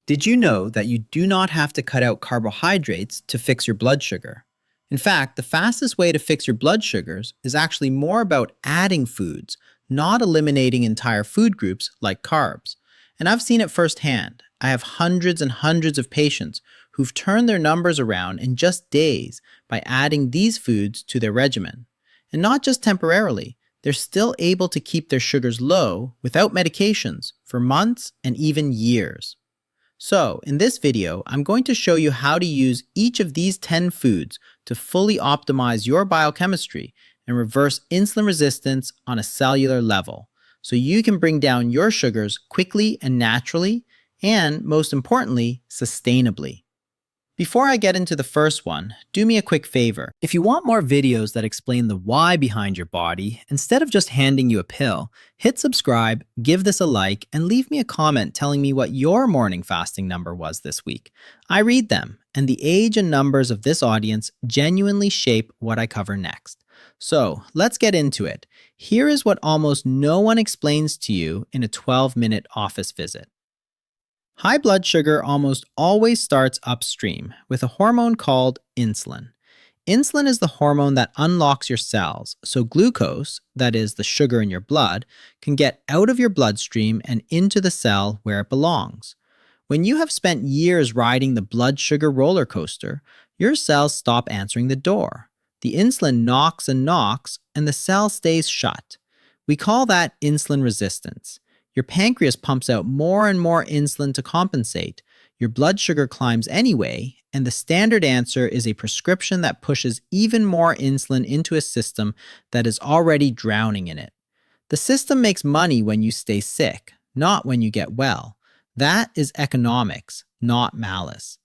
Did you know that you do not have to cut out carbohydrates to fix your blood sugar? In fact, the fastest way to fix your blood sugars is actually more about adding foods, not eliminating entire food groups like carbs. And I've seen it firsthand. I have hundreds and hundreds of patients who've turned their numbers around in just days by adding these foods to their regimen. And not just temporarily, they're still able to keep their sugars low without medications for months and even years. So, in this video, I'm going to show you how to use each of these 10 foods to fully optimize your biochemistry and reverse insulin resistance on a cellular level, so you can bring down your sugars quickly and naturally, and most importantly, sustainably. Before I get into the first one, do me a quick favor. If you want more videos that explain the why behind your body, instead of just handing you a pill, hit subscribe, give this a like, and leave me a comment telling me what your morning fasting number was this week. I read them, and the age and numbers of this audience genuinely shape what I cover next. So, let's get into it. Here is what almost no one explains to you in a 12-minute office visit. High blood sugar almost always starts upstream with a hormone called insulin. Insulin is the hormone that unlocks your cells, so glucose, that is the sugar in your blood, can get out of your bloodstream and into the cell where it belongs. When you have spent years riding the blood sugar roller coaster, your cells stop answering the door. The insulin knocks and knocks, and the cell stays shut. We call that insulin resistance. Your pancreas pumps out more and more insulin to compensate. Your blood sugar climbs anyway, and the standard answer is a prescription that pushes even more insulin into a system that is already drowning in it. The system makes money when you stay sick, not when you get well. That is economics, not malice.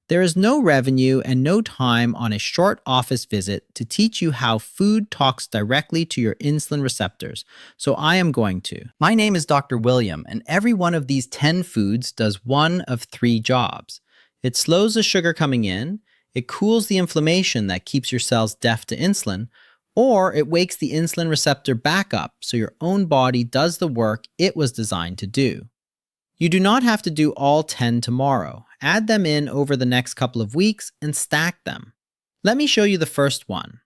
There is no revenue and no time on a short office visit to teach you how food talks directly to your insulin receptors, so I am going to. My name is Dr. William, and every one of these 10 foods does one of 3 jobs. It slows the sugar coming in, it cools the inflammation that keeps your cells deaf to insulin, or it wakes the insulin receptor back up so your own body does the work it was designed to do. You do not have to do all 10 tomorrow. Add them in over the next couple of weeks and stack them. Let me show you the first one.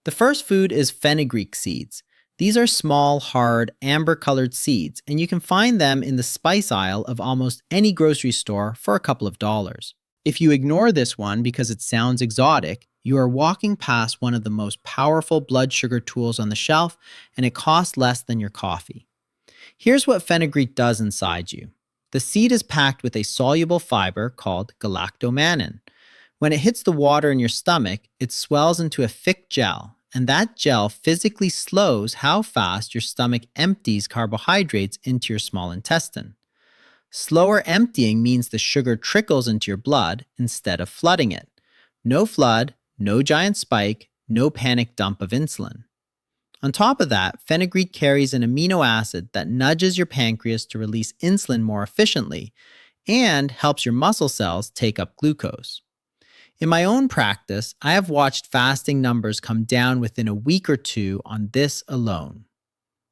The first food is fenugreek seeds. These are small, hard, amber-colored seeds, and you can find them in the spice aisle of almost any grocery store for a couple of dollars. If you ignore this one because it sounds exotic, you are walking past one of the most powerful blood sugar tools on the shelf, and it costs less than your coffee. Here's what fenugreek does inside you. The seed is packed with a soluble fiber called galactomannan. When it hits the water in your stomach, it swells into a thick gel, and that gel physically slows how fast your stomach empties carbohydrates into your small intestine. Slower emptying means the sugar trickles into your blood instead of flooding it. No flood, no giant spike, no panic dump of insulin. On top of that, fenugreek carries an amino acid that nudges your pancreas to release insulin more efficiently and helps your muscle cells take up glucose. In my own practice, I have watched fasting numbers come down within a week or 2 on this alone.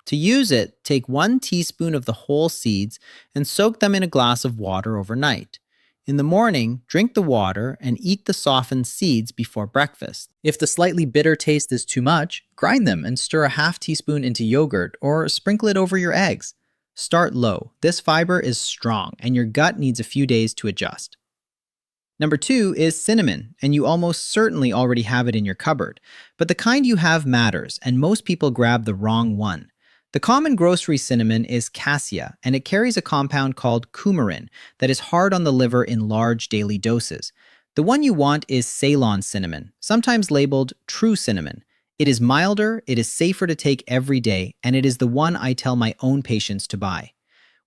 To use it, take 1 teaspoon of the whole seeds and soak them in a glass of water overnight. In the morning, drink the water and eat the softened seeds before breakfast. If the slightly bitter taste is too much, grind them and stir a half teaspoon into yogurt or sprinkle it over your eggs. Start low. This fiber is strong and your gut needs a few days to adjust. Number 2 is cinnamon, and you almost certainly already have it in your cupboard. But the kind you have matters, and most people grab the wrong one. The common grocery cinnamon is cassia, and it carries a compound called coumarin that is hard on the liver in large daily doses. The one you want is Ceylon cinnamon, sometimes labeled true cinnamon. It is milder, it is safer to take every day, and it is the one I tell my own patients to buy.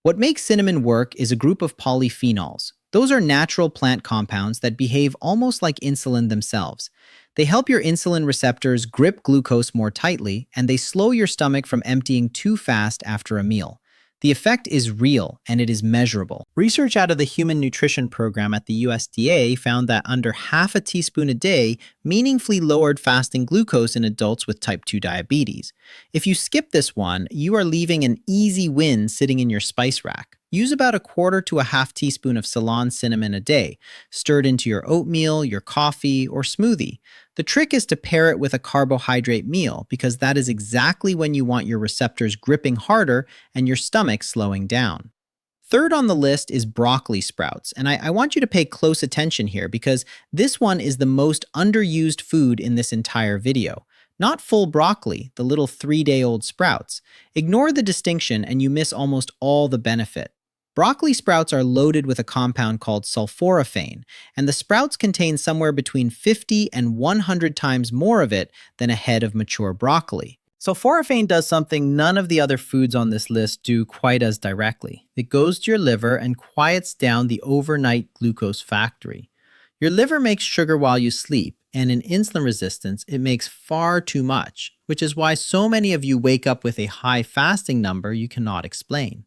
What makes cinnamon work is a group of polyphenols. Those are natural plant compounds that behave almost like insulin themselves. They help your insulin receptors grip glucose more tightly, and they slow your stomach from emptying too fast after a meal. The effect is real, and it is measurable. Research out of the Human Nutrition Program at the USDA found that under half a teaspoon a day meaningfully lowered fasting glucose in adults with type 2 diabetes. If you skip this one, you are leaving an easy win sitting in your spice rack. Use about a quarter to a half teaspoon of Ceylon cinnamon a day, stirred into your oatmeal, your coffee, or smoothie. The trick is to pair it with a carbohydrate meal because that is exactly when you want your receptors gripping harder and your stomach slowing down. Third on the list is broccoli sprouts, and I want you to pay close attention here because this one is the most underused food in this entire video. Not full broccoli, the little 3-day-old sprouts. Ignore the distinction and you miss almost all the benefit. Broccoli sprouts are loaded with a compound called sulforaphane, and the sprouts contain somewhere between 50 and 100 times more of it than a head of mature broccoli. Sulforaphane does something none of the other foods on this list do quite as directly. It goes to your liver and quiets down the overnight glucose factory. Your liver makes sugar while you sleep, and in insulin resistance, it makes far too much, which is why so many of you wake up with a high fasting number you cannot explain.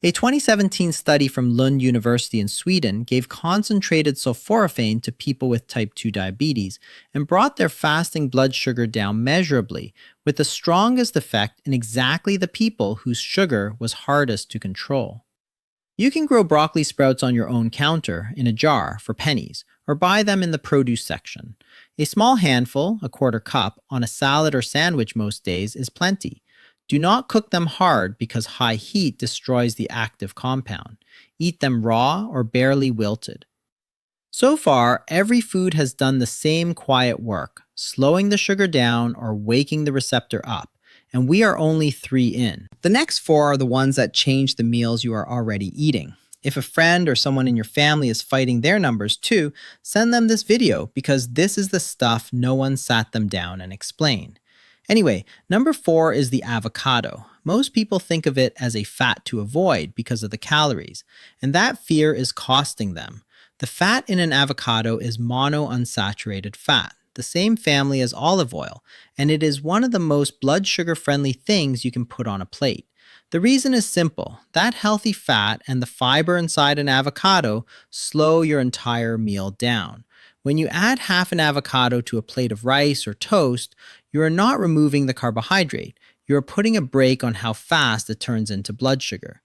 A 2017 study from Lund University in Sweden gave concentrated sulforaphane to people with type 2 diabetes and brought their fasting blood sugar down measurably, with the strongest effect in exactly the people whose sugar was hardest to control. You can grow broccoli sprouts on your own counter in a jar for pennies, or buy them in the produce section. A small handful, a quarter cup, on a salad or sandwich most days is plenty. Do not cook them hard because high heat destroys the active compound. Eat them raw or barely wilted. So far, every food has done the same quiet work, slowing the sugar down or waking the receptor up, and we are only 3 in. The next 4 are the ones that change the meals you are already eating. If a friend or someone in your family is fighting their numbers too, send them this video because this is the stuff no one sat them down and explained. Anyway, number 4 is the avocado. Most people think of it as a fat to avoid because of the calories, and that fear is costing them. The fat in an avocado is monounsaturated fat, the same family as olive oil, and it is one of the most blood sugar friendly things you can put on a plate. The reason is simple. That healthy fat and the fiber inside an avocado slow your entire meal down. When you add half an avocado to a plate of rice or toast, you are not removing the carbohydrate. You are putting a brake on how fast it turns into blood sugar.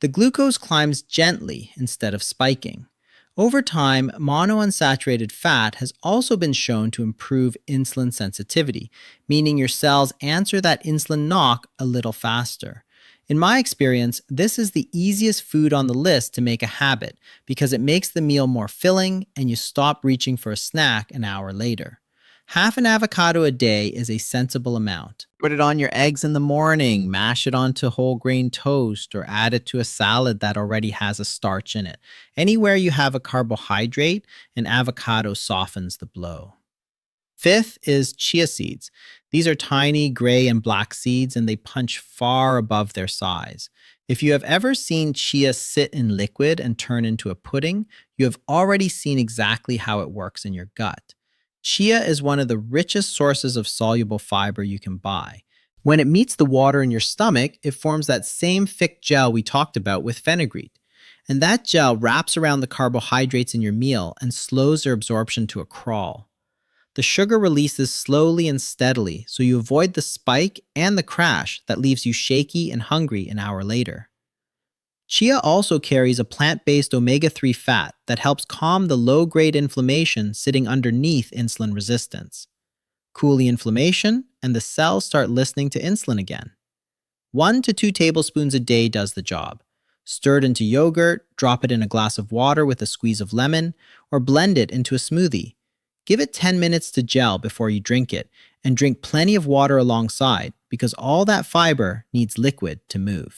The glucose climbs gently instead of spiking. Over time, monounsaturated fat has also been shown to improve insulin sensitivity, meaning your cells answer that insulin knock a little faster. In my experience, this is the easiest food on the list to make a habit because it makes the meal more filling and you stop reaching for a snack an hour later. Half an avocado a day is a sensible amount. Put it on your eggs in the morning, mash it onto whole grain toast, or add it to a salad that already has a starch in it. Anywhere you have a carbohydrate, an avocado softens the blow. 5th is chia seeds. These are tiny gray and black seeds and they punch far above their size. If you have ever seen chia sit in liquid and turn into a pudding, you have already seen exactly how it works in your gut. Chia is one of the richest sources of soluble fiber you can buy. When it meets the water in your stomach, it forms that same thick gel we talked about with fenugreek. And that gel wraps around the carbohydrates in your meal and slows their absorption to a crawl. The sugar releases slowly and steadily, so you avoid the spike and the crash that leaves you shaky and hungry an hour later. Chia also carries a plant-based omega-3 fat that helps calm the low-grade inflammation sitting underneath insulin resistance. Cool the inflammation, and the cells start listening to insulin again. 1 to 2 tablespoons a day does the job. Stir it into yogurt, drop it in a glass of water with a squeeze of lemon, or blend it into a smoothie. Give it 10 minutes to gel before you drink it, and drink plenty of water alongside because all that fiber needs liquid to move.